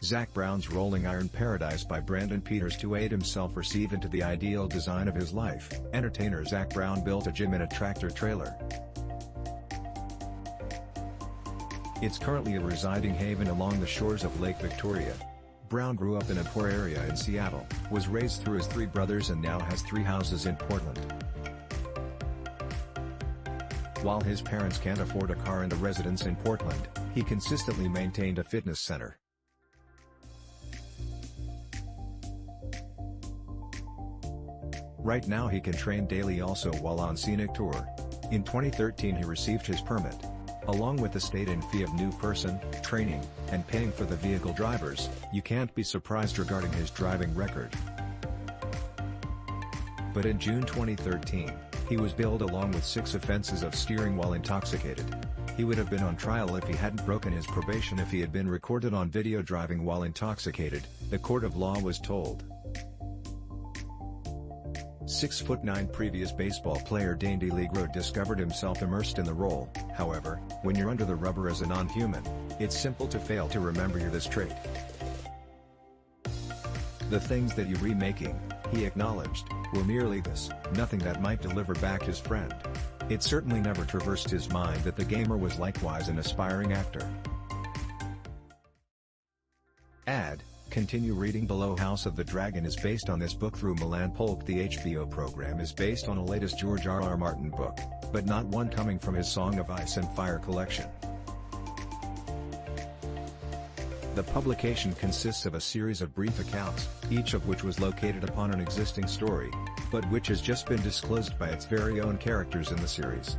Zac Brown's Rolling Iron Paradise by Brandon Peters to aid himself receive into the ideal design of his life. Entertainer Zac Brown built a gym in a tractor trailer. It's currently a residing haven along the shores of Lake Victoria. Brown grew up in a poor area in Seattle, was raised through his 3 brothers and now has 3 houses in Portland. While his parents can't afford a car and a residence in Portland, he consistently maintained a fitness center. Right now he can train daily also while on scenic tour. In 2013 he received his permit. Along with the state-in fee of new person, training, and paying for the vehicle drivers, you can't be surprised regarding his driving record. But in June 2013, he was billed along with 6 offenses of steering while intoxicated. He would have been on trial if he hadn't broken his probation if he had been recorded on video driving while intoxicated, the court of law was told. 6'9" previous baseball player Dane DeLiegro discovered himself immersed in the role. However, when you're under the rubber as a non-human, it's simple to fail to remember this trait. The things that you're remaking, he acknowledged, were merely this, nothing that might deliver back his friend. It certainly never traversed his mind that the gamer was likewise an aspiring actor. Ad. Continue reading below. House of the Dragon is based on this book through Milan Polk. The HBO program is based on a latest George R.R. Martin book, but not one coming from his Song of Ice and Fire collection. The publication consists of a series of brief accounts, each of which was located upon an existing story, but which has just been disclosed by its very own characters in the series.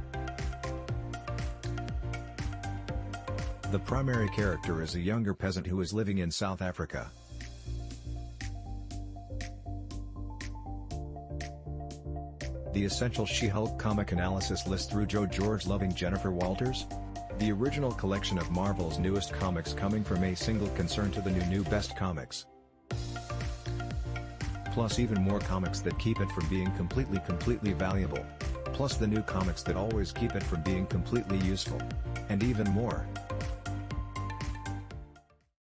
The primary character is a younger peasant who is living in South Africa. The essential She-Hulk comic analysis list through Joe George loving Jennifer Walters. The original collection of Marvel's newest comics coming from a single concern to the new best comics. Plus even more comics that keep it from being completely valuable. Plus the new comics that always keep it from being completely useful. And even more.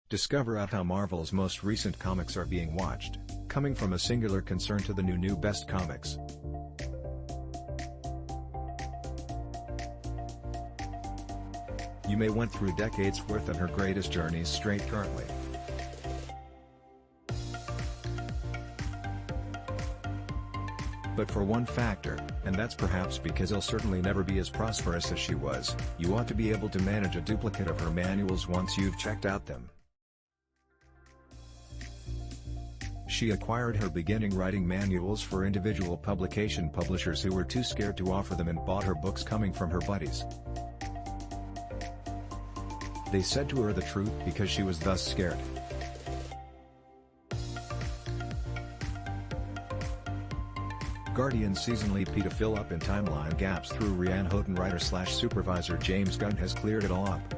Discover out how Marvel's most recent comics are being watched, coming from a singular concern to the new best comics. You may went through decades worth of her greatest journeys straight currently. But for one factor, and that's perhaps because he'll certainly never be as prosperous as she was, you ought to be able to manage a duplicate of her manuals once you've checked out them. She acquired her beginning writing manuals for individual publication publishers who were too scared to offer them and bought her books coming from her buddies. They said to her the truth because she was thus scared. Guardian season lead P to fill up in timeline gaps through Rian Houghton. Writer/supervisor James Gunn has cleared it all up.